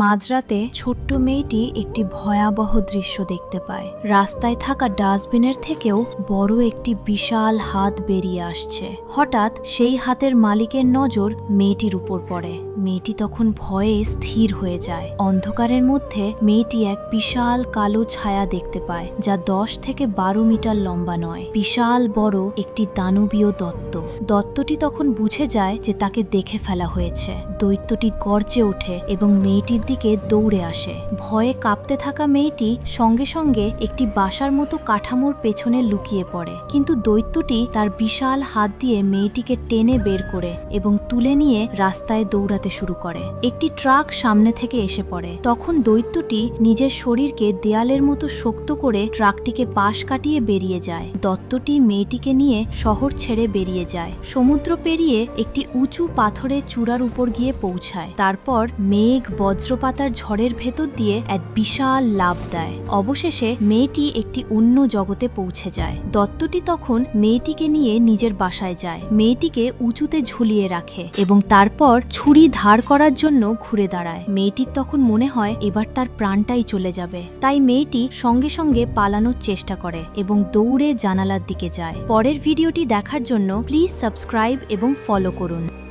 মাঝরাতে ছোট্ট মেয়েটি একটি ভয়াবহ দৃশ্য দেখতে পায়। রাস্তায় থাকা ডাস্টবিনের থেকেও বড় একটি বিশাল হাত বেরিয়ে আসছে। হঠাৎ সেই হাতের মালিকের নজর মেয়েটির উপর পড়ে। মেয়েটি তখন ভয়ে স্থির হয়ে যায়। অন্ধকারের মধ্যে মেয়েটি এক বিশাল কালো ছায়া দেখতে পায়, যা 10 থেকে 12 মিটার লম্বা নয়। বিশাল বড় একটি দানবীয় দত্ত। দত্তটি তখন বুঝে যায় যে তাকে দেখে ফেলা হয়েছে। দৈত্যটি গর্জে ওঠে এবং মেয়েটির দিকে দৌড়ে আসে। ভয়ে কাঁপতে থাকা মেয়েটি সঙ্গে সঙ্গে একটি বাসার মতো কাঠামোর পেছনে লুকিয়ে পড়ে। কিন্তু দৈত্যটি তার বিশাল হাত দিয়ে মেয়েটিকে টেনে বের করে এবং তুলে নিয়ে রাস্তায় দৌড়াতে শুরু করে। একটি ট্রাক সামনে থেকে এসে পড়ে। তখন দৈত্যটি নিজের শরীরকে দেয়ালের মতো শক্ত করে ট্রাকটিকে পাশ কাটিয়ে বেরিয়ে যায়। দত্তটি মেয়েটিকে নিয়ে শহর ছেড়ে বেরিয়ে যায়। সমুদ্র পেরিয়ে একটি উঁচু পাথরের চূড়ার উপর গিয়ে পৌঁছায়। তারপর মেঘ বজ্রপাতার ঝড়ের ভেতর দিয়ে এক বিশাল লাফ দেয়। অবশেষে মেয়েটি একটি অন্য জগতে পৌঁছে যায়। দত্তটি তখন মেয়েটিকে নিয়ে নিজের বাসায় যায়। মেয়েটিকে উঁচুতে ঝুলিয়ে রাখে এবং তারপর ছুরি ধার করার জন্য ঘুরে দাঁড়ায়। মেয়েটির তখন মনে হয় এবার তার প্রাণটাই চলে যাবে। তাই মেয়েটি সঙ্গে সঙ্গে পালানোর চেষ্টা করে এবং দৌড়ে জানালার দিকে যায়। পরের ভিডিওটি দেখার জন্য প্লিজ সাবস্ক্রাইব এবং ফলো করুন।